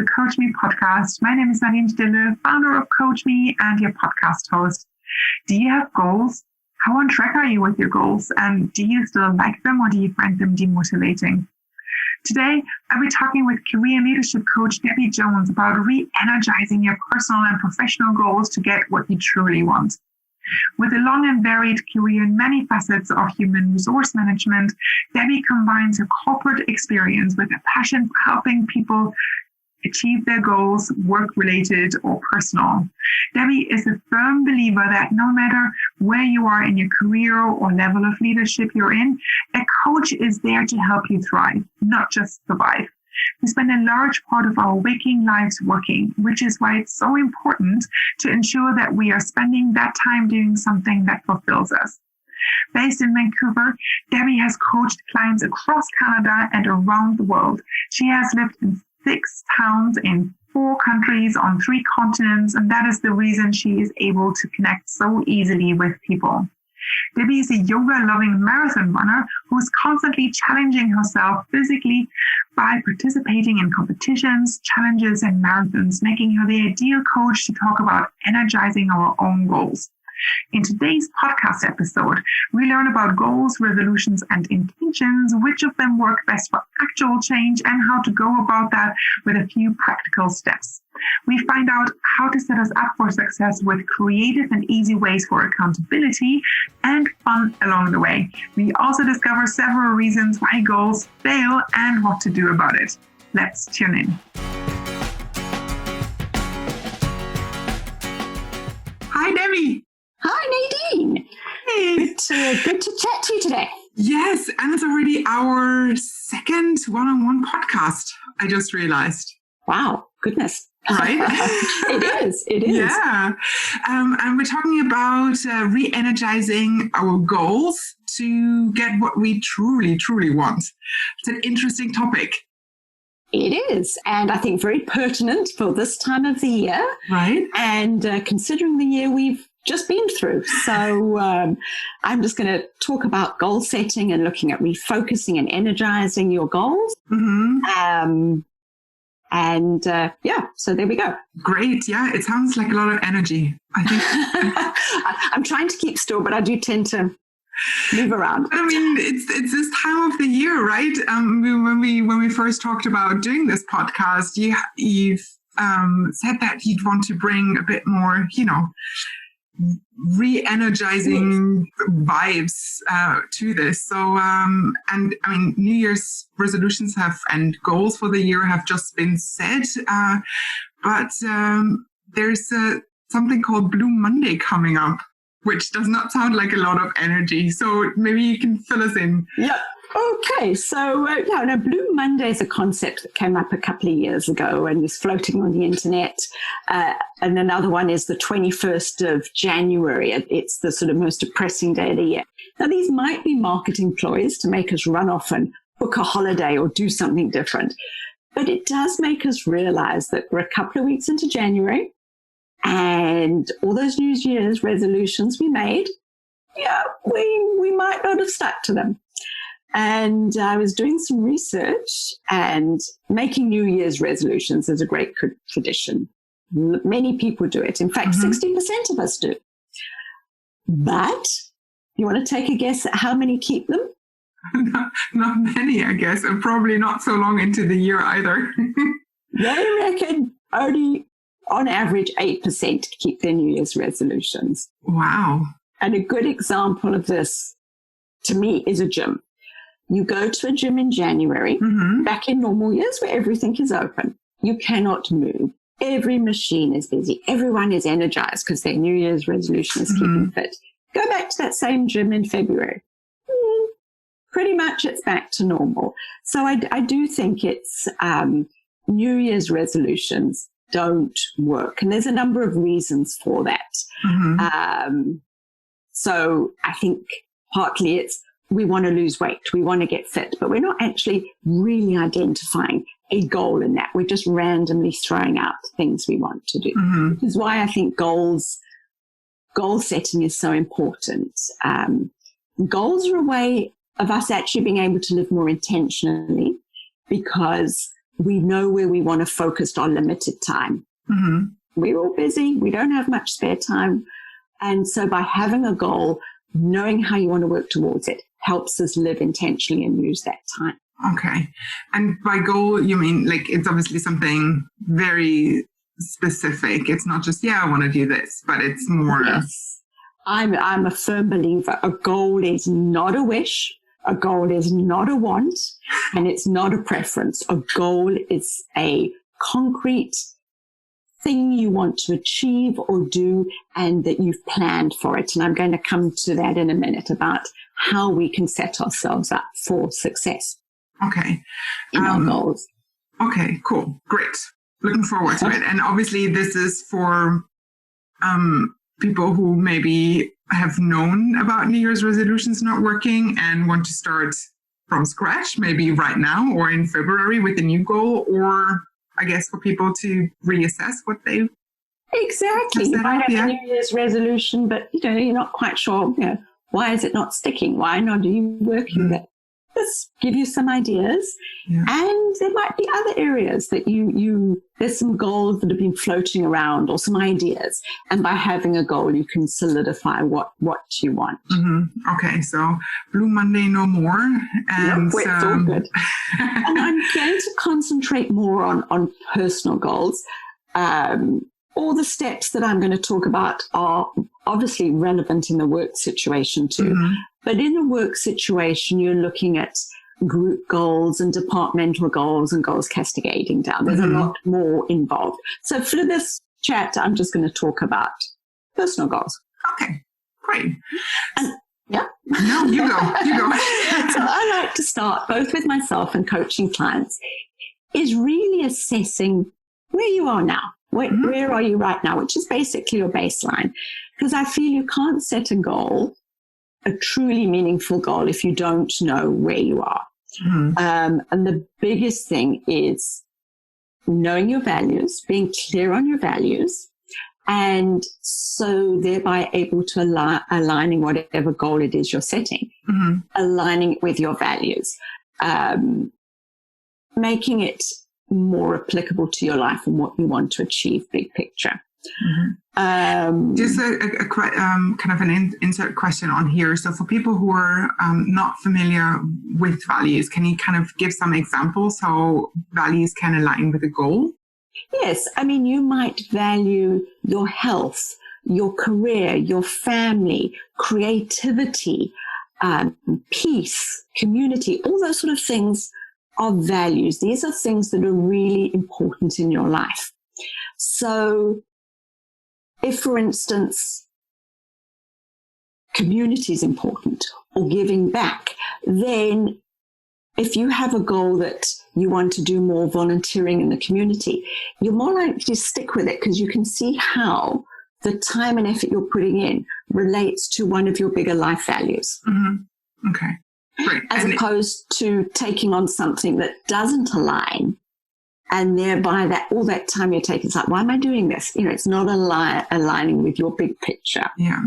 the Coach Me podcast. My name is Nadine Stille, founder of Coach Me and your podcast host. Do you have goals? How on track are you with your goals? And do you still like them or do you find them demotivating? Today, I'll be talking with career and leadership coach Debbie Jones about re-energizing your personal and professional goals to get what you truly want. With a long and varied career in many facets of human resource management, Debbie combines her corporate experience with a passion for helping people achieve their goals, work-related or personal. Debbie is a firm believer that no matter where you are in your career or level of leadership you're in, a coach is there to help you thrive, not just survive. We spend a large part of our waking lives working, which is why it's so important to ensure that we are spending that time doing something that fulfills us. Based in Vancouver, Debbie has coached clients across Canada and around the world. She has lived in 6 towns in 4 countries on 3 continents, and that is the reason she is able to connect so easily with people. Debbie is a yoga-loving marathon runner who is constantly challenging herself physically by participating in competitions, challenges, and marathons, making her the ideal coach to talk about energizing our own goals. In today's podcast episode, we learn about goals, resolutions, and intentions, which of them work best for actual change, and how to go about that with a few practical steps. We find out how to set us up for success with creative and easy ways for accountability and fun along the way. We also discover several reasons why goals fail and what to do about it. Let's tune in. Hi, Debbie. Hi, Nadine. Hey. Good to chat to you today. Yes, and it's already our second one-on-one podcast, I just realized. Wow, goodness. Right? It is. Yeah. And we're talking about re-energizing our goals to get what we truly, truly want. It's an interesting topic. It is, and I think very pertinent for this time of the year. Right. And considering the year we've just been through. So I'm just going to talk about goal setting and looking at refocusing and energizing your goals. Mm-hmm. So there we go. Great. Yeah, it sounds like a lot of energy, I think. I'm trying to keep still, but I do tend to move around. I mean, it's this time of the year, right? When we first talked about doing this podcast, you've said that you'd want to bring a bit more, re-energizing vibes to this. So, and I mean, New Year's resolutions and goals for the year have just been set, but there's something called Blue Monday coming up, which does not sound like a lot of energy. So maybe you can fill us in. Yeah. Okay, so Blue Monday is a concept that came up a couple of years ago and is floating on the internet. And another one is the 21st of January. It's the sort of most depressing day of the year. Now, these might be marketing ploys to make us run off and book a holiday or do something different. But it does make us realize that we're a couple of weeks into January and all those New Year's resolutions we made, we might not have stuck to them. And I was doing some research, and making New Year's resolutions is a great tradition. Many people do it. In fact, 60% of us do. But you want to take a guess at how many keep them? Not many, I guess, and probably not so long into the year either. They reckon only, on average, 8% keep their New Year's resolutions. Wow. And a good example of this, to me, is a gym. You go to a gym in January, back in normal years where everything is open. You cannot move. Every machine is busy. Everyone is energized because their New Year's resolution is keeping fit. Go back to that same gym in February. Pretty much it's back to normal. So I do think it's New Year's resolutions don't work. And there's a number of reasons for that. So I think partly it's we want to lose weight, we want to get fit, but we're not actually really identifying a goal in that. We're just randomly throwing out things we want to do, which is why I think goal setting is so important. Goals are a way of us actually being able to live more intentionally, because we know where we want to focus our limited time. Mm-hmm. We're all busy. We don't have much spare time. And so by having a goal, knowing how you want to work towards it helps us live intentionally and use that time. Okay. And by goal, you mean like it's obviously something very specific. It's not just, I want to do this, but it's more. Yes. I'm a firm believer. A goal is not a wish. A goal is not a want, and it's not a preference. A goal is a concrete thing you want to achieve or do, and that you've planned for it. And I'm going to come to that in a minute about how we can set ourselves up for success. Okay. In our goals. Okay, cool. Great. Looking forward to it. And obviously this is for people who maybe have known about New Year's resolutions not working and want to start from scratch, maybe right now or in February with a new goal, or I guess for people to reassess what they've exactly. You might have a New Year's resolution, but you're not quite sure, why is it not sticking? Why not are you working that? Let's give you some ideas. Yeah. And there might be other areas that there's some goals that have been floating around or some ideas. And by having a goal, you can solidify what you want. Mm-hmm. Okay. So Blue Monday, no more. And it's all good. And I'm going to concentrate more on personal goals. All the steps that I'm going to talk about are obviously relevant in the work situation too. Mm-hmm. But in a work situation, you're looking at group goals and departmental goals and goals cascading down. There's a lot more involved. So for this chat, I'm just going to talk about personal goals. Okay, great. And, yeah. No, you go. So I like to start both with myself and coaching clients is really assessing where you are now. Where are you right now, which is basically your baseline. Because I feel you can't set a goal, a truly meaningful goal, if you don't know where you are. Mm-hmm. And the biggest thing is knowing your values, being clear on your values, and so thereby able to aligning whatever goal it is you're setting, aligning it with your values, making it more applicable to your life and what you want to achieve, big picture. Just a kind of an insert question on here. So for people who are not familiar with values, can you kind of give some examples how values can align with a goal? Yes. I mean, you might value your health, your career, your family, creativity, peace, community, all those sort of things are values. These are things that are really important in your life. So if, for instance, community is important or giving back, then if you have a goal that you want to do more volunteering in the community, you're more likely to stick with it because you can see how the time and effort you're putting in relates to one of your bigger life values. Mm-hmm. Okay. Great. As opposed to taking on something that doesn't align, and thereby that all that time you're taking, it's like, why am I doing this? It's not aligning with your big picture. Yeah.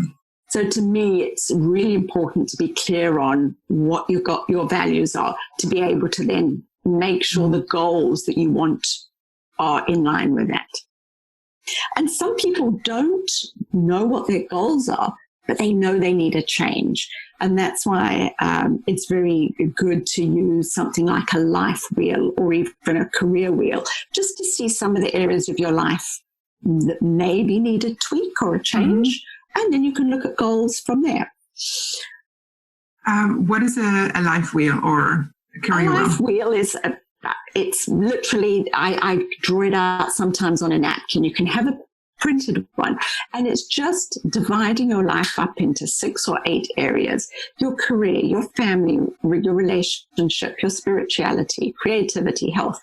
So to me, it's really important to be clear on what your values are, to be able to then make sure the goals that you want are in line with that. And some people don't know what their goals are, but they know they need a change. And that's why it's very good to use something like a life wheel or even a career wheel, just to see some of the areas of your life that maybe need a tweak or a change. And then you can look at goals from there. What is a life wheel or a career wheel? A life wheel is it's literally, I draw it out sometimes on a napkin. You can have a printed one, and it's just dividing your life up into 6 or 8 areas: your career, your family, your relationship, your spirituality, creativity, health,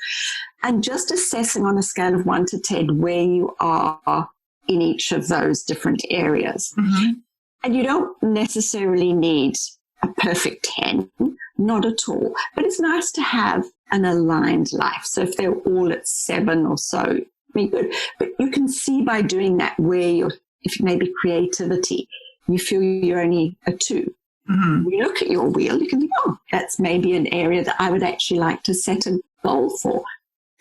and just assessing on a scale of 1 to 10 where you are in each of those different areas. And you don't necessarily need a perfect 10, not at all, but it's nice to have an aligned life. So if they're all at 7 or so, be good. But you can see by doing that where if maybe creativity, you feel you're only a 2. When you look at your wheel, you can think, that's maybe an area that I would actually like to set a goal for,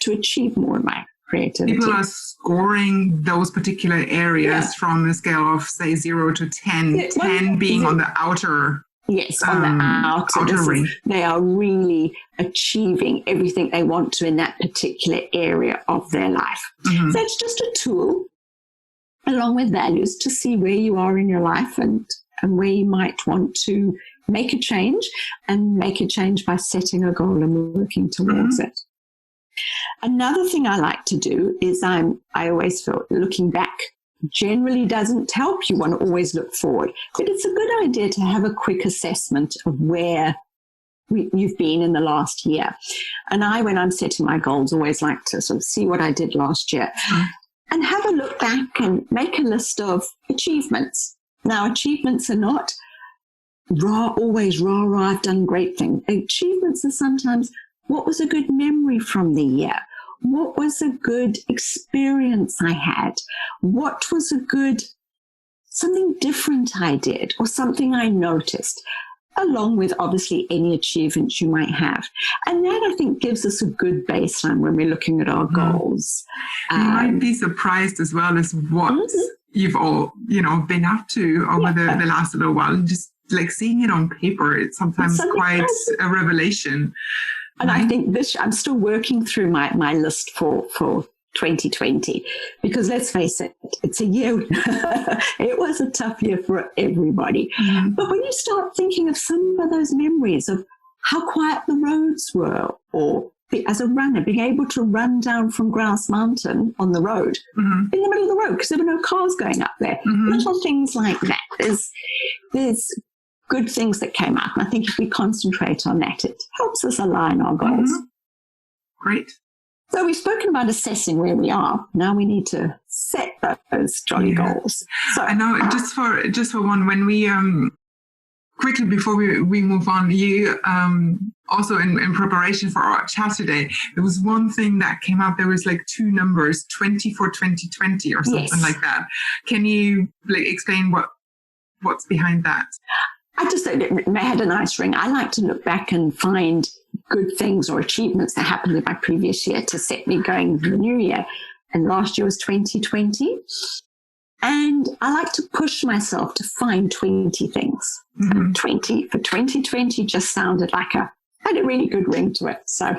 to achieve more in my creativity. People are scoring those particular areas from a scale of, say, 0 to 10, yeah, 10 being on the outer. Yes, on the outer ring. They are really achieving everything they want to in that particular area of their life. Mm-hmm. So it's just a tool, along with values, to see where you are in your life and where you might want to make a change, and make a change by setting a goal and working towards it. Another thing I like to do is I always feel looking back generally doesn't help. You want to always look forward, but it's a good idea to have a quick assessment of where you've been in the last year. And when I'm setting my goals, always like to sort of see what I did last year and have a look back and make a list of achievements. Now, achievements are not always rah, I've done great things. Achievements are sometimes, what was a good memory from the year? What was a good experience I had? What was something different I did, or something I noticed, along with obviously any achievements you might have. And that, I think, gives us a good baseline when we're looking at our goals. You might be surprised as well as what you've all, been up to over the last little while. Just like seeing it on paper, it's sometimes quite a revelation. And I think I'm still working through my list for 2020, because let's face it, it's a year. It was a tough year for everybody. Mm-hmm. But when you start thinking of some of those memories of how quiet the roads were, or as a runner, being able to run down from Grouse Mountain on the road, in the middle of the road, because there were no cars going up there. Little things like that. There's good things that came up. And I think if we concentrate on that, it helps us align our goals. Great. So we've spoken about assessing where we are. Now we need to set those jolly goals. So I know, just for one, when we quickly before we move on, you also in preparation for our chat today, there was one thing that came up. There was like two numbers, 20 for 2020 or something like that. Can you explain what's behind that? I just thought it had a nice ring. I like to look back and find good things or achievements that happened in my previous year to set me going in the new year. And last year was 2020. And I like to push myself to find 20 things. 20 for 2020 just sounded like had a really good ring to it. So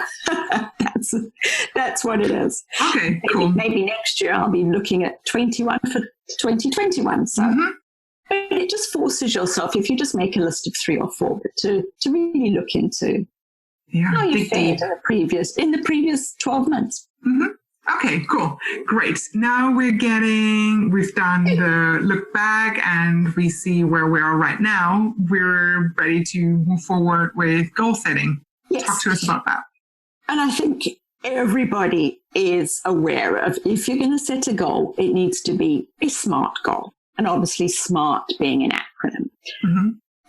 that's what it is. Okay, cool. Maybe next year I'll be looking at 21 for 2021. So. But it just forces yourself, if you just make a list of 3 or 4, but to really look into how you fared in the previous 12 months. Okay, cool. Great. Now we've done the look back and we see where we are right now. We're ready to move forward with goal setting. Yes. Talk to us about that. And I think everybody is aware of, if you're going to set a goal, it needs to be a SMART goal. And obviously SMART being an acronym.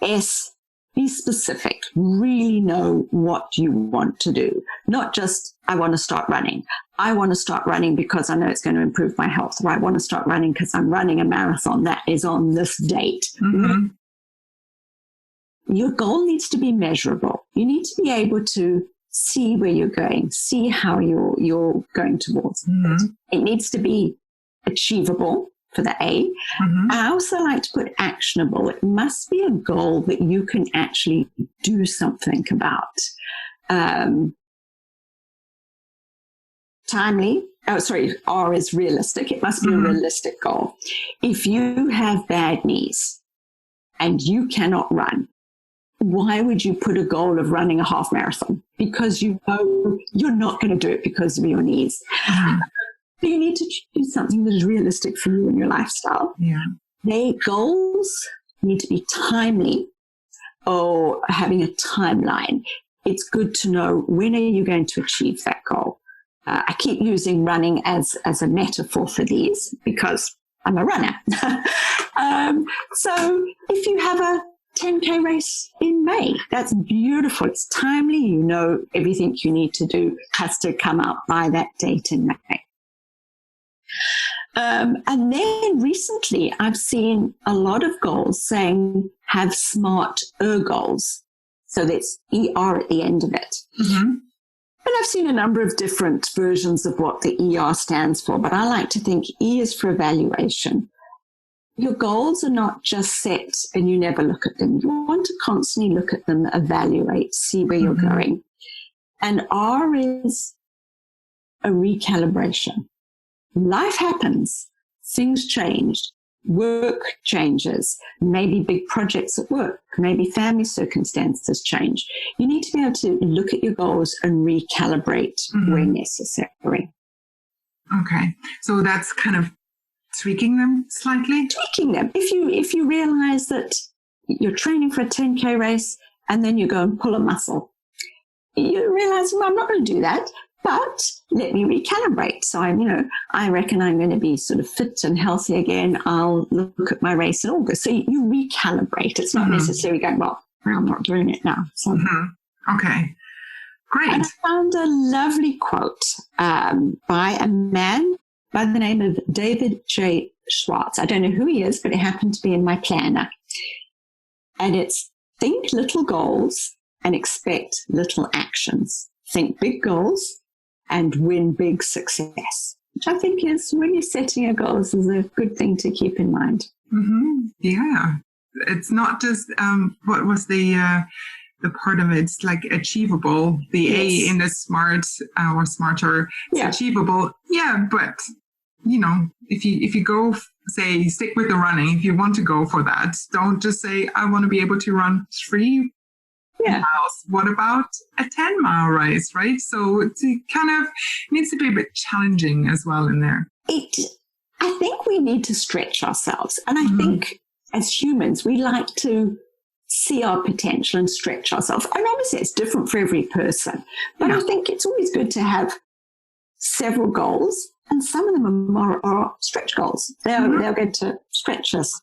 S, be specific. Really know what you want to do. Not just, I want to start running. I want to start running because I know it's going to improve my health. Or I want to start running because I'm running a marathon that is on this date. Your goal needs to be measurable. You need to be able to see where you're going, see how you're going towards it. It needs to be achievable. For the A. I also like to put actionable. It must be a goal that you can actually do something about. R is realistic. It must be a realistic goal. If you have bad knees and you cannot run, why would you put a goal of running a half marathon? Because you know you're not going to do it because of your knees. So you need to choose something that is realistic for you and your lifestyle. Goals need to be timely or having a timeline. It's good to know, when are you going to achieve that goal? I keep using running as a metaphor for these because I'm a runner. So if you have a 10K race in May, that's beautiful. It's timely. You know everything you need to do has to come out by that date in May. And then recently I've seen a lot of goals saying have SMART goals. So that's ER at the end of it. And I've seen a number of different versions of what the ER stands for, but I like to think E is for evaluation. Your goals are not just set and you never look at them. You want to constantly look at them, evaluate, see where you're going. And R is a recalibration. Life happens. Things change. Work changes. Maybe big projects at work. Maybe family circumstances change. You need to be able to look at your goals and recalibrate where necessary. Okay. So that's kind of tweaking them slightly? Tweaking them. If you realize that you're training for a 10K race and then you go and pull a muscle, you realize, well, I'm not going to do that, but let me recalibrate. So I reckon I'm going to be sort of fit and healthy again. I'll look at my race in August. So you recalibrate. It's not necessarily going, well, I'm not doing it now. So. Okay, great. And I found a lovely quote by a man by the name of David J. Schwartz. I don't know who he is, but it happened to be in my planner. And it's, think little goals and expect little actions. Think big goals and win big success, which I think is really setting your goals is a good thing to keep in mind. Yeah. It's not just, what was the part of it? It's like achievable. The yes. A in the smart or smarter, it's achievable. Yeah. But, if you go, say, stick with the running, if you want to go for that, don't just say, I want to be able to run 3 miles. What about a 10-mile race, right? So it kind of needs to be a bit challenging as well in there. I think we need to stretch ourselves. And I think as humans, we like to see our potential and stretch ourselves. And obviously it's different for every person. But I think it's always good to have several goals. And some of them are stretch goals. They're going to stretch us.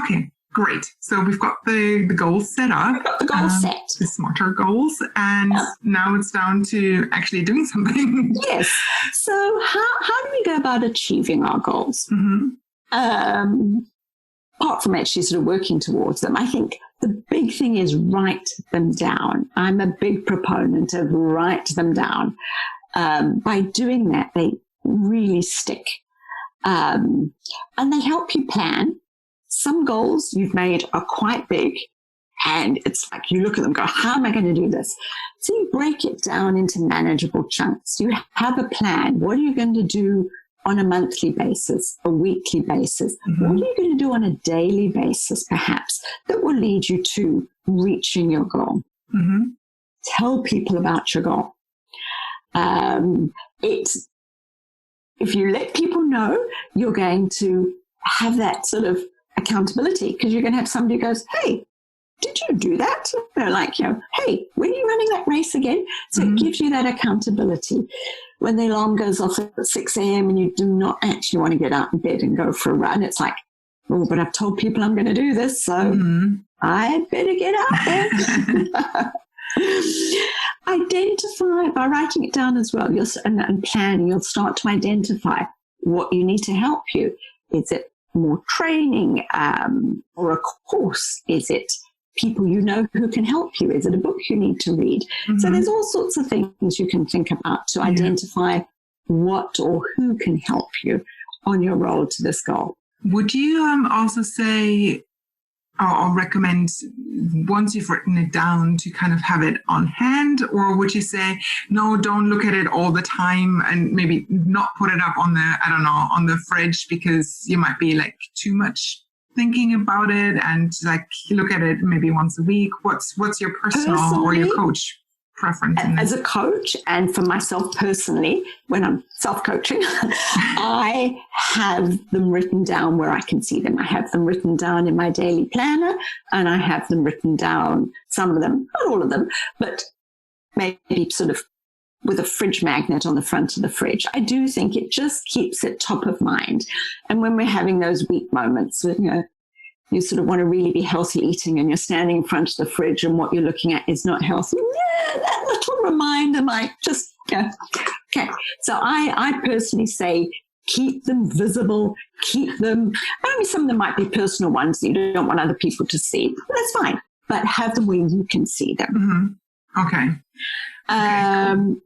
Okay. Great. So we've got the goals set up. We've got the goals set. The smarter goals. And now it's down to actually doing something. Yes. So how do we go about achieving our goals? Apart from actually sort of working towards them, I think the big thing is write them down. I'm a big proponent of write them down. By doing that, they really stick. And they help you plan. Some goals you've made are quite big, and it's like you look at them and go, how am I going to do this? So you break it down into manageable chunks. You have a plan. What are you going to do on a monthly basis, a weekly basis? What are you going to do on a daily basis, perhaps, that will lead you to reaching your goal? Tell people about your goal. If you let people know, you're going to have that sort of accountability, because you're going to have somebody who goes, hey, did you do that? They're like, hey, when are you running that race again? So it gives you that accountability. When the alarm goes off at 6 a.m. and you do not actually want to get out of bed and go for a run, it's like, oh, but I've told people I'm going to do this, so I better get out there. Identify, by writing it down as well, and planning, you'll start to identify what you need to help you. Is it more training or a course? Is it people you know who can help you? Is it a book you need to read? So there's all sorts of things you can think about to identify what or who can help you on your road to this goal. Would you also say or recommend, once you've written it down, to kind of have it on hand? Or would you say, no, don't look at it all the time, and maybe not put it up on the fridge, because you might be like too much thinking about it, and like look at it maybe once a week? What's your personal or your coach preference? As a coach, and for myself personally, when I'm self-coaching, I have them written down where I can see them. I have them written down in my daily planner, and I have them written down, some of them, not all of them, but maybe sort of with a fridge magnet on the front of the fridge. I do think it just keeps it top of mind. And when we're having those weak moments, you sort of want to really be healthy eating, and you're standing in front of the fridge and what you're looking at is not healthy. Yeah, that little reminder might just go, okay. So I personally say keep them visible, keep them, I mean, some of them might be personal ones that you don't want other people to see. That's fine, but have them where you can see them. Okay. Cool.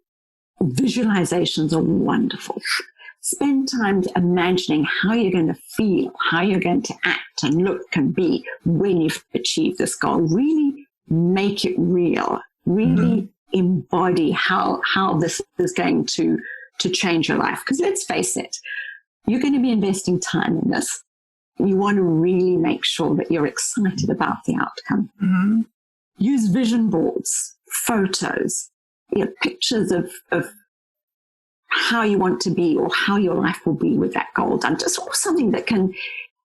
Visualizations are wonderful. Spend time imagining how you're going to feel, how you're going to act and look and be when you've achieved this goal. Really make it real. Really embody how this is going to change your life. Because let's face it, you're going to be investing time in this. You want to really make sure that you're excited about the outcome. Use vision boards, photos, pictures of how you want to be or how your life will be with that goal done. Just something that can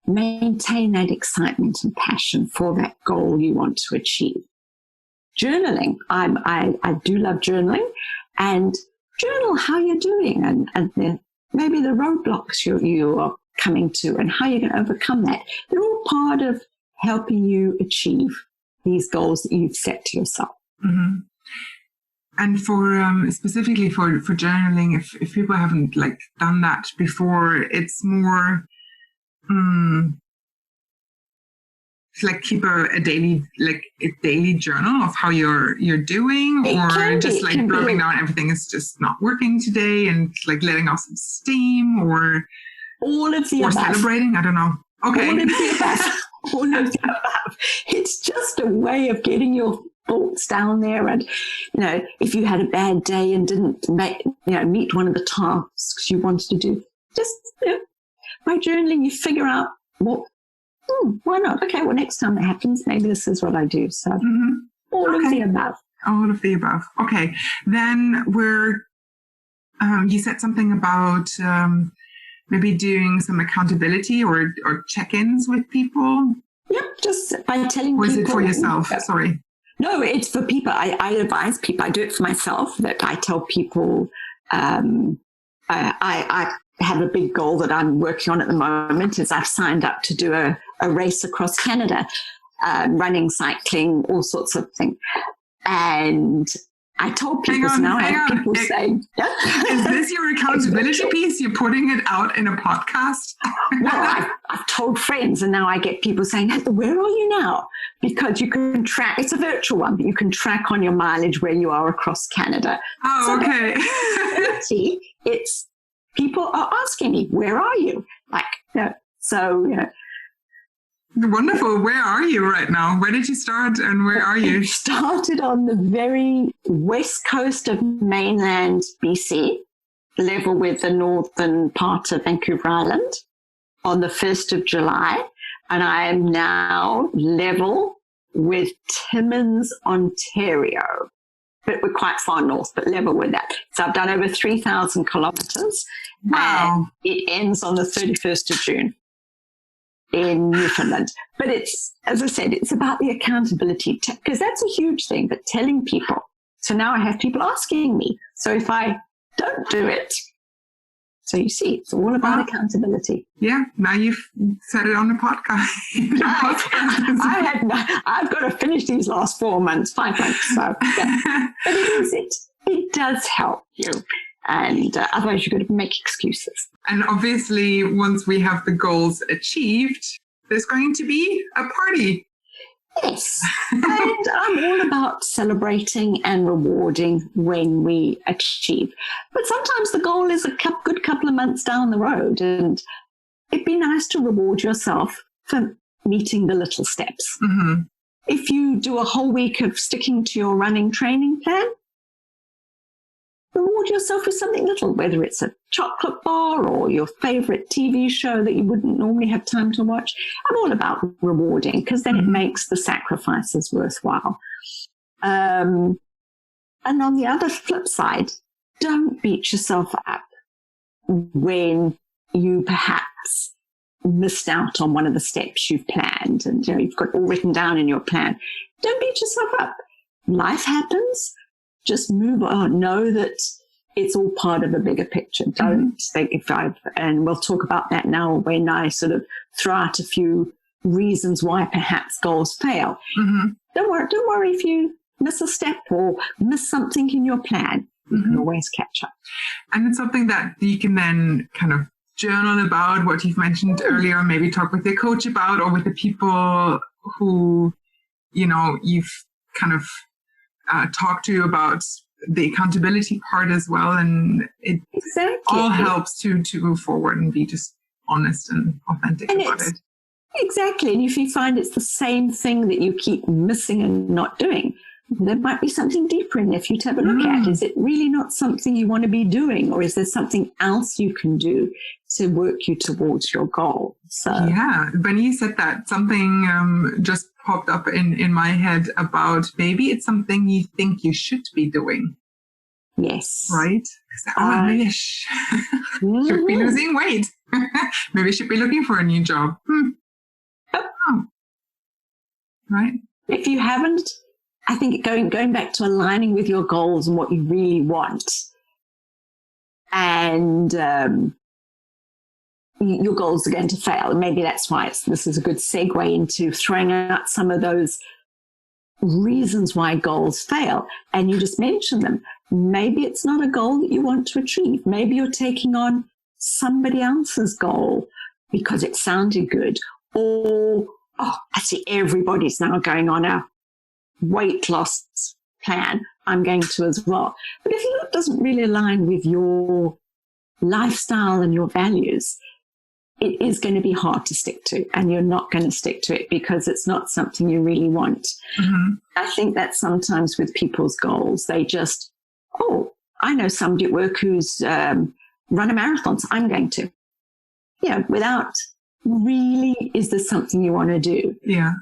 maintain that excitement and passion for that goal you want to achieve. Journaling. I do love journaling, and journal how you're doing and maybe the roadblocks you are coming to and how you're going to overcome that. They're all part of helping you achieve these goals that you've set to yourself. And for specifically for journaling, if people haven't done that before, it's more keep a daily journal of how you're doing, or just blowing down everything is just not working today and letting off some steam, or all of the above. Celebrating. I don't know. Okay. All of the above. All of the above. It's just a way of getting your thoughts down there. And, if you had a bad day and didn't meet one of the tasks you wanted to do, just, by journaling, you figure out why not? Okay, well, next time that happens, maybe this is what I do. So all of the above. All of the above. Okay. Then you said something about maybe doing some accountability or check-ins with people. Yep, just by telling people. Or is it for yourself? Sorry. No, it's for people. I advise people. I do it for myself, that I tell people I have a big goal that I'm working on at the moment, is I've signed up to do a race across Canada, running, cycling, all sorts of things. And I told people, so now I have people saying, is this your accountability piece? You're putting it out in a podcast? Well, I've told friends, and now I get people saying, where are you now? Because you can track, it's a virtual one, but you can track on your mileage where you are across Canada. Oh, so okay. It's people are asking me, where are you? Wonderful. Where are you right now? Where did you start and where are you? Started on the very west coast of mainland BC, level with the northern part of Vancouver Island, on the 1st of July. And I am now level with Timmins, Ontario. But we're quite far north, but level with that. So I've done over 3,000 kilometers. Wow. And it ends on the 31st of June. In Newfoundland. But it's, as I said, it's about the accountability, because that's a huge thing, but telling people. So now I have people asking me. So if I don't do it, so you see, it's all about accountability. Yeah, now you've said it on the podcast. I've got to finish these last 5 months. So, but it does help you. And otherwise, you've got to make excuses. And obviously, once we have the goals achieved, there's going to be a party. Yes. And I'm all about celebrating and rewarding when we achieve. But sometimes the goal is a good couple of months down the road. And it'd be nice to reward yourself for meeting the little steps. If you do a whole week of sticking to your running training plan, reward yourself with something little, whether it's a chocolate bar or your favorite TV show that you wouldn't normally have time to watch. I'm all about rewarding, because then it makes the sacrifices worthwhile. And on the other flip side, don't beat yourself up when you perhaps missed out on one of the steps you've planned and you've got all written down in your plan. Don't beat yourself up. Life happens. Just move on. Know that it's all part of a bigger picture. Don't think and we'll talk about that now when I sort of throw out a few reasons why perhaps goals fail. Don't worry if you miss a step or miss something in your plan. You can always catch up. And it's something that you can then kind of journal about, what you've mentioned earlier, maybe talk with your coach about, or with the people who, you've kind of talk to you about the accountability part as well. And it all helps to move forward and be just honest and authentic about it. Exactly. And if you find it's the same thing that you keep missing and not doing, there might be something deeper in there for you to have a look at. Is it really not something you want to be doing? Or is there something else you can do to work you towards your goal? So yeah, when you said that, something just popped up in my head about maybe it's something you think you should be doing. Yes. Right? Maybe I should be losing weight. Maybe I should be looking for a new job. Oh. Right? If you haven't, I think going back to aligning with your goals and what you really want, and your goals are going to fail. And maybe that's why this is a good segue into throwing out some of those reasons why goals fail. And you just mentioned them. Maybe it's not a goal that you want to achieve. Maybe you're taking on somebody else's goal because it sounded good. Or, I see everybody's now going on a weight loss plan. I'm going to as well. But if it doesn't really align with your lifestyle and your values, it is going to be hard to stick to, and you're not going to stick to it because it's not something you really want. Mm-hmm. I think that sometimes with people's goals, they just, I know somebody at work who's run a marathon, so I'm going to. Without really, is this something you want to do? Yeah.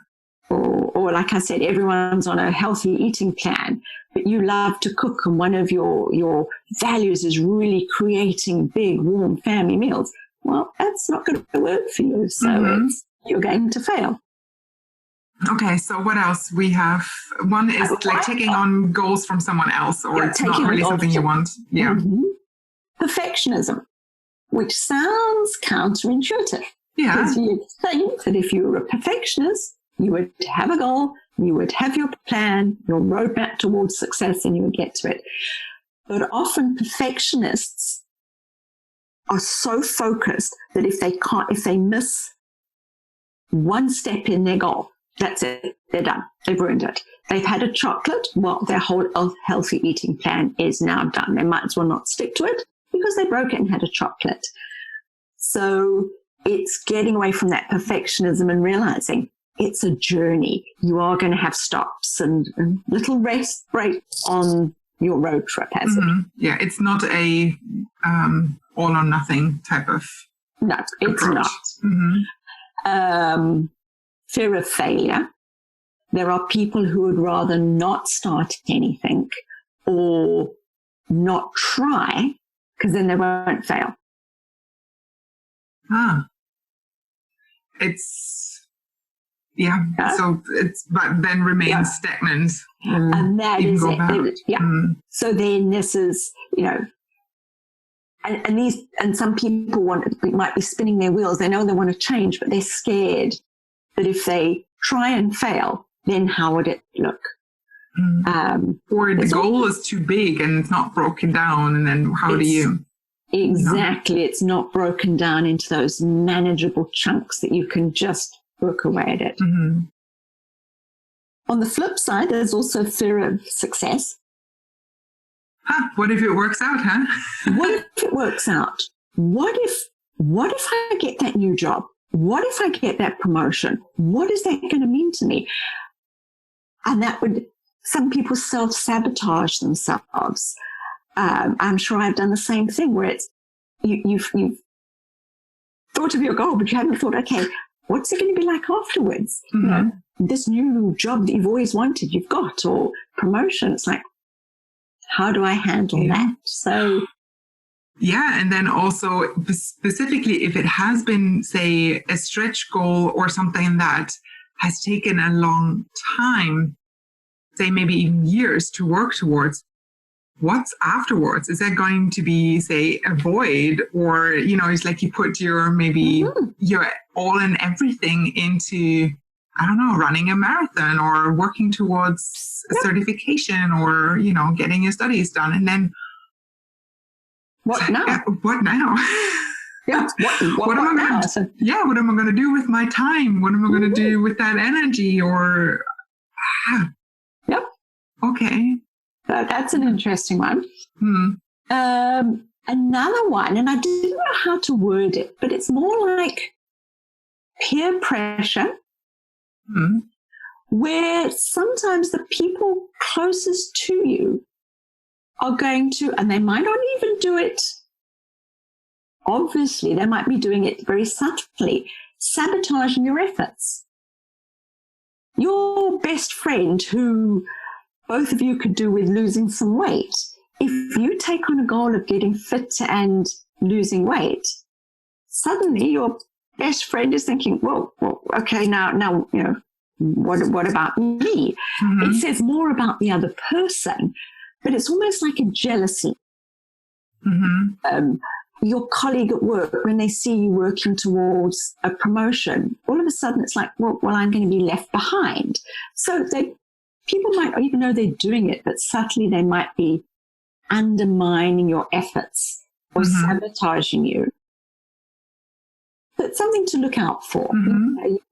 Or like I said, everyone's on a healthy eating plan, but you love to cook and one of your values is really creating big, warm family meals. Well, that's not going to work for you. So you're going to fail. Okay, so what else we have? One is like taking on goals from someone else, or it's not really something you want. Yeah. Mm-hmm. Perfectionism, which sounds counterintuitive. Yeah. Because you'd think that if you were a perfectionist, you would have a goal, you would have your plan, your roadmap towards success, and you would get to it. But often perfectionists are so focused that if they miss one step in their goal, that's it. They're done. They've ruined it. They've had a chocolate. Well, their whole healthy eating plan is now done. They might as well not stick to it because they broke it and had a chocolate. So it's getting away from that perfectionism and realizing it's a journey. You are going to have stops and little rest breaks on your road trip, has it? Yeah, it's not a all or nothing type of No, it's approach. Not. Fear of failure. There are people who would rather not start anything or not try because then they won't fail. So but then remains stagnant. And that is it. So then this is, and some people might be spinning their wheels. They know they want to change, but they're scared that if they try and fail, then how would it look? Or the goal is too big and it's not broken down, and then how do you? Exactly. It's not broken down into those manageable chunks that you can just work away at it. On the flip side, there's also fear of success. What if it works out, What if it works out? What if I get that new job? What if I get that promotion? What is that going to mean to me? And some people self-sabotage themselves. I'm sure I've done the same thing where it's, you've thought of your goal, but you haven't thought, okay, what's it going to be like afterwards? This new job that you've always wanted, you've got, or promotion. It's like, how do I handle that? So, and then also specifically if it has been, say, a stretch goal or something that has taken a long time, say maybe even years to work towards, what's afterwards? Is that going to be, say, a void? Or, it's like you put your all in everything into, I don't know, running a marathon or working towards a certification or, getting your studies done. And then what now? What now? What am I going to do? What am I going to do with my time? What am I going to do with that energy? Or, okay. That's an interesting one. Another one, and I didn't know how to word it, but it's more like peer pressure, where sometimes the people closest to you are going to, and they might not even do it obviously, they might be doing it very subtly, sabotaging your efforts. Your best friend, who both of you could do with losing some weight, if you take on a goal of getting fit and losing weight, suddenly your best friend is thinking, well okay, now, you know, what about me? It says more about the other person, but it's almost like a jealousy. Your colleague at work, when they see you working towards a promotion, all of a sudden it's like, well, I'm going to be left behind. So people might not even know they're doing it, but subtly they might be undermining your efforts or sabotaging you. That's something to look out for.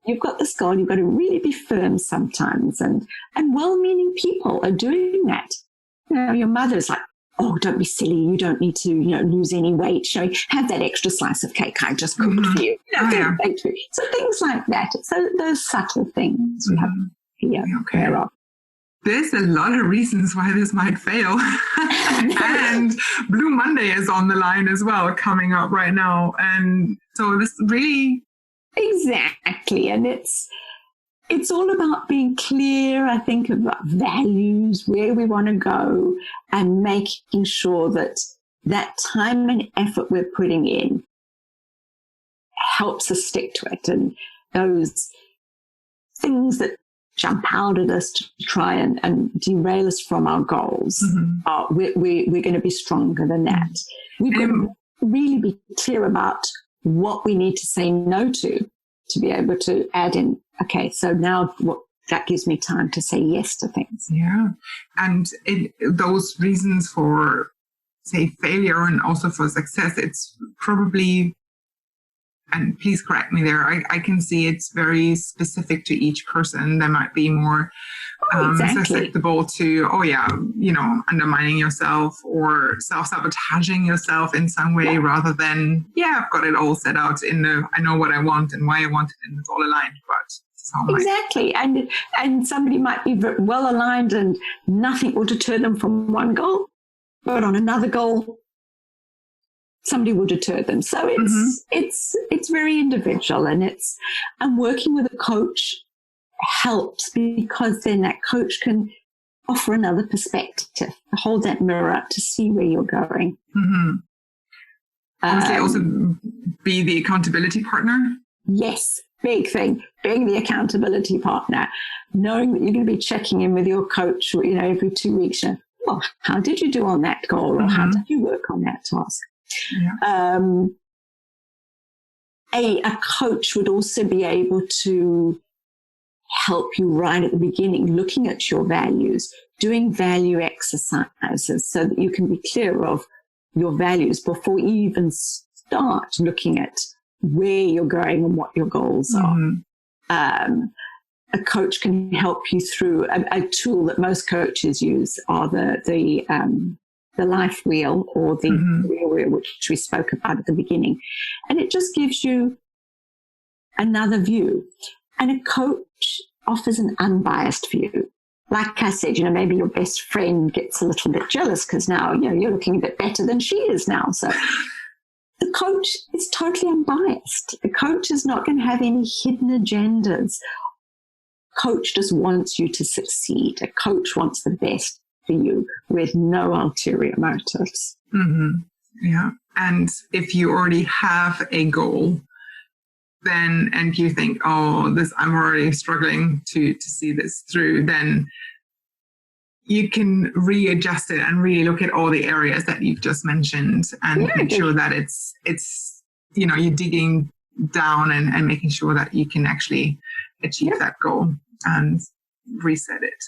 You've got this goal, you've got to really be firm sometimes, and well-meaning people are doing that. You know, your mother's like, oh, don't be silly, you don't need to, you know, lose any weight. Have that extra slice of cake I just cooked for you. So things like that. So those subtle things we have here. Care of. There's a lot of reasons why this might fail. And Blue Monday is on the line as well, coming up right now. And so this really... Exactly. And it's all about being clear, I think, about values, where we want to go, and making sure that that time and effort we're putting in helps us stick to it. And those things that jump out at us to try and derail us from our goals, we're going to be stronger than that. We've got to really be clear about what we need to say no to be able to add in, okay, so now that gives me time to say yes to things. Yeah. And those reasons for, say, failure and also for success, it's probably, and please correct me there, I can see it's very specific to each person. There might be more susceptible to, undermining yourself or self-sabotaging yourself in some way, rather than, I've got it all set out I know what I want and why I want it, and it's all aligned. But exactly. And somebody might be well aligned and nothing will deter them from one goal, but on another goal, somebody will deter them. So it's very individual, and working with a coach helps, because then that coach can offer another perspective, hold that mirror up to see where you're going. Obviously, also be the accountability partner. Yes, big thing, being the accountability partner, knowing that you're going to be checking in with your coach, every 2 weeks. Well, how did you do on that goal, or how did you work on that task? Yeah. A coach would also be able to help you right at the beginning, looking at your values, doing value exercises so that you can be clear of your values before you even start looking at where you're going and what your goals are. A coach can help you through a tool that most coaches use are the life wheel, or the career wheel, which we spoke about at the beginning. And it just gives you another view. And a coach offers an unbiased view. Like I said, maybe your best friend gets a little bit jealous because now, you're looking a bit better than she is now. So the coach is totally unbiased. The coach is not going to have any hidden agendas. Coach just wants you to succeed. A coach wants the best for you with no ulterior motives. Yeah. And if you already have a goal, then, and you think, I'm already struggling to see this through, then you can readjust it and really look at all the areas that you've just mentioned, and make sure that it's you're digging down and making sure that you can actually achieve that goal and reset it.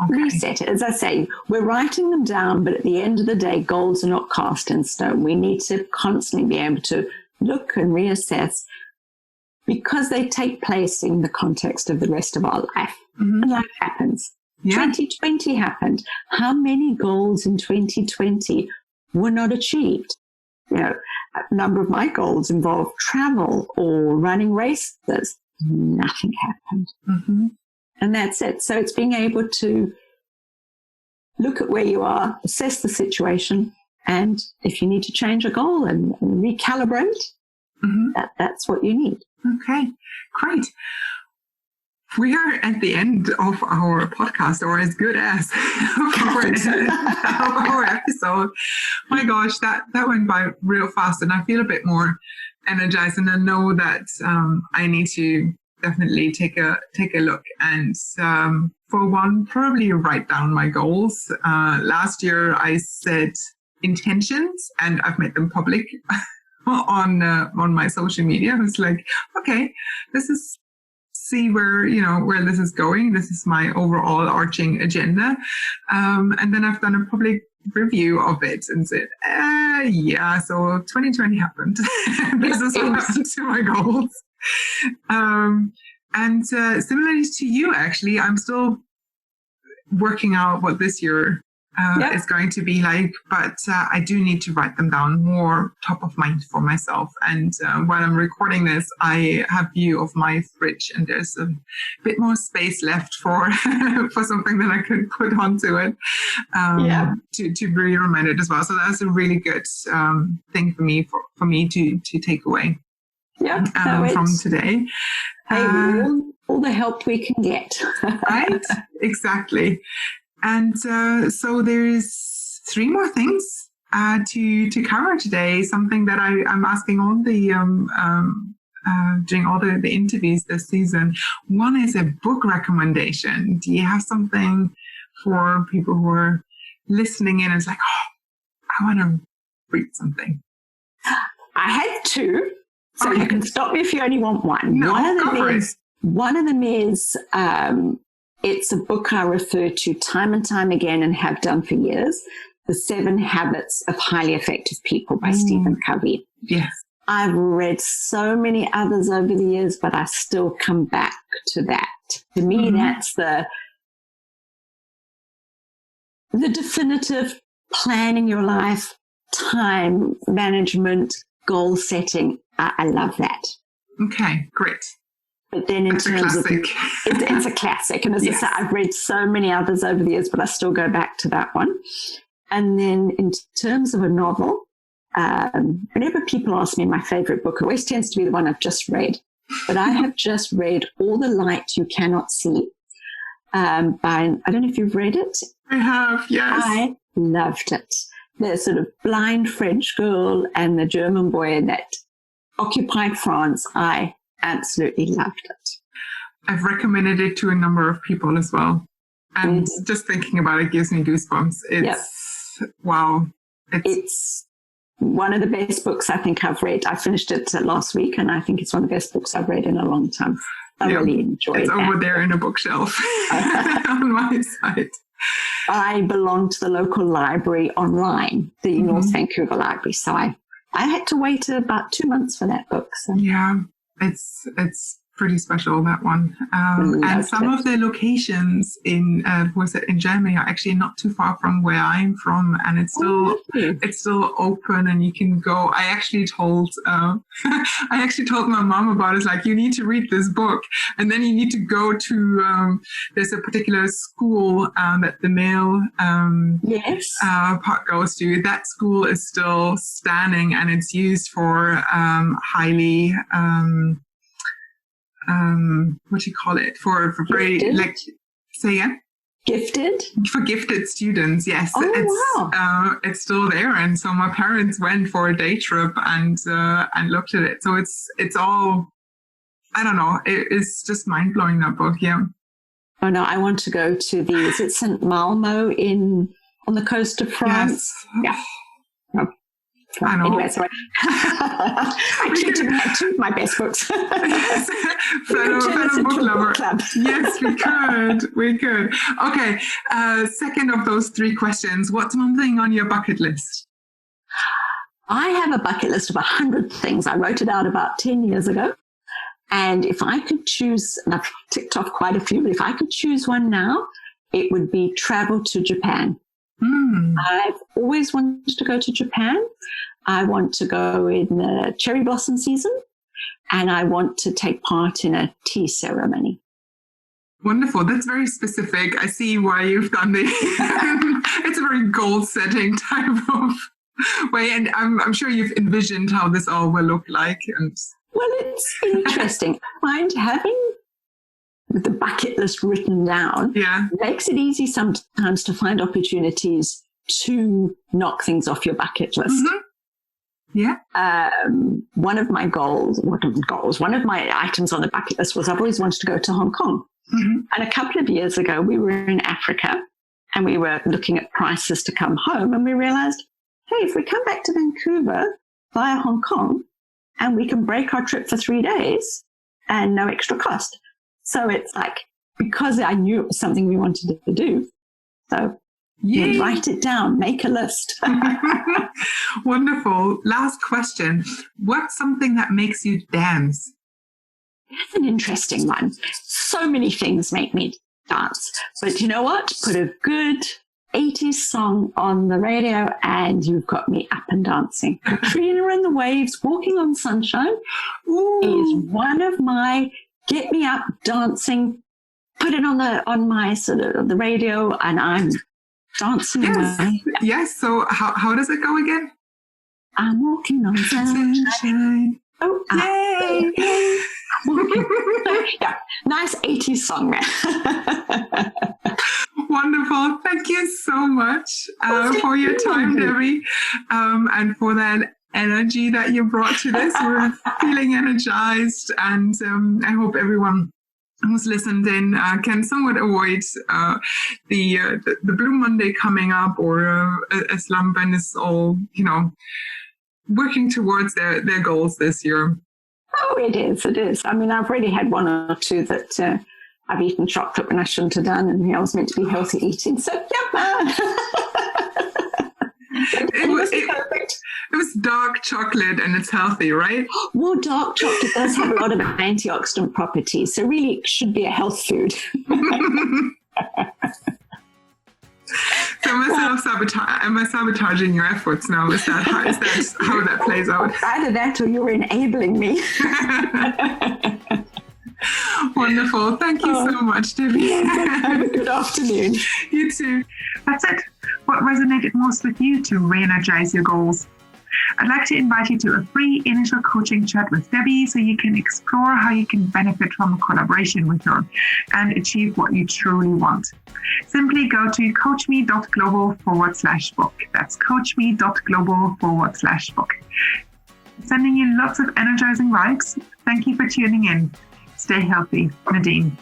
Okay. Reset it. As I say, we're writing them down, but at the end of the day, goals are not cast in stone. We need to constantly be able to look and reassess, because they take place in the context of the rest of our life. And life happens. 2020 happened. How many goals in 2020 were not achieved? You know, a number of my goals involved travel or running races. Nothing happened. Mm-hmm. And that's it. So it's being able to look at where you are, assess the situation, and if you need to change a goal and recalibrate, that's what you need. Okay, great. We are at the end of our podcast, or as good as of our episode. My gosh, that went by real fast, and I feel a bit more energized, and I know that I need to definitely take a look and for one, probably write down my goals. Last year I set intentions and I've made them public on my social media. I was like, okay, this is see where this is going. This is my overall arching agenda. And then I've done a public review of it and said, yeah, so 2020 happened. This is what happened to my goals. And similarly to you, actually, I'm still working out what this year is going to be like, but I do need to write them down more top of mind for myself. And while I'm recording this, I have view of my fridge, and there's a bit more space left for for something that I could put onto it to be reminded as well. So that's a really good thing for me to take away. From today. Hey, all the help we can get. Right? Exactly. And so there's 3 more things to cover today, something that I'm asking all the during all the interviews this season. One is a book recommendation. Do you have something for people who are listening in and it's like, I want to read something? I had 2. So you can stop me if you only want one. No, one of them is it's a book I refer to time and time again and have done for years, The 7 Habits of Highly Effective People by Stephen Covey. Yes. I've read so many others over the years, but I still come back to that. To me, that's the definitive planning your life, time management, goal setting. I love that. Okay, great. But then in terms of it's a classic. And as I said, I've read so many others over the years, but I still go back to that one. And then in terms of a novel, whenever people ask me my favorite book, it always tends to be the one I've just read. But I have just read All the Light You Cannot See by, I don't know if you've read it. I have, yes. I loved it. The sort of blind French girl and the German boy that occupied France. I absolutely loved it. I've recommended it to a number of people as well. And just thinking about it gives me goosebumps. Wow. It's one of the best books I think I've read. I finished it last week, and I think it's one of the best books I've read in a long time. I really enjoyed it. It's over there in a bookshelf on my side. I belong to the local library online, the North Vancouver Library. So I had to wait about 2 months for that book. So. Yeah, it's pretty special, that one. And some of the locations in Germany are actually not too far from where I'm from, and it's still open, and you can go. I actually told my mom about it. It's like, you need to read this book, and then you need to go to there's a particular school that the male part goes to. That school is still standing, and it's used for highly what do you call it? For very say again? Gifted? For gifted students, yes. Oh, it's still there, and so my parents went for a day trip and looked at it. So it's all, I don't know. It's just mind blowing, that book. Yeah. Oh no, I want to go to is it St. Malmo on the coast of France? Yes. Yeah. I know. Anyway, sorry. I cheated my 2 of my best books. fellow book lover. Yes, we could. Okay. Second of those 3 questions. What's one thing on your bucket list? I have a bucket list of 100 things. I wrote it out about 10 years ago. And if I could choose, and I've ticked off quite a few, but if I could choose one now, it would be travel to Japan. I've always wanted to go to Japan. I want to go in the cherry blossom season, and I want to take part in a tea ceremony. Wonderful. That's very specific. I see why you've done this. It's a very goal-setting type of way, and I'm sure you've envisioned how this all will look like. And well, it's interesting. I find having the bucket list written down makes it easy sometimes to find opportunities to knock things off your bucket list. One of my items on the bucket list was I've always wanted to go to Hong Kong. And a couple of years ago, we were in Africa and we were looking at prices to come home, and we realized, hey, if we come back to Vancouver via Hong Kong and we can break our trip for 3 days and no extra cost. So it's like, because I knew it was something we wanted to do. So write it down, make a list. Wonderful. Last question. What's something that makes you dance? That's an interesting one. So many things make me dance. But you know what? Put a good 80s song on the radio and you've got me up and dancing. Katrina and the Waves, Walking on Sunshine is one of my get me up dancing. Put it on my sort of the radio and I'm dancing away. Yes. So how does it go again? I'm walking on sunshine. Oh, yay! Nice 80s song. Wonderful. Thank you so much for your time, Debbie, and for that energy that you brought to this. We're feeling energized, and I hope everyone who's listened in can somewhat avoid the Blue Monday coming up, or a slump, and is all, working towards their goals this year. Oh, it is. I mean, I've already had one or two that I've eaten chocolate when I shouldn't have done, and I was meant to be healthy eating. So, it was dark chocolate and it's healthy, right? Well, dark chocolate does have a lot of antioxidant properties, so really it should be a health food. So am I sabotaging your efforts now? Is that how that plays out? Either that or you're enabling me. Wonderful. Thank you so much, Debbie. Have a good afternoon. You too. That's it. What resonated most with you to re-energize your goals? I'd like to invite you to a free initial coaching chat with Debbie so you can explore how you can benefit from a collaboration with her and achieve what you truly want. Simply go to coachme.global/book. That's coachme.global/book. Sending you lots of energizing vibes. Thank you for tuning in. Stay healthy. Nadine.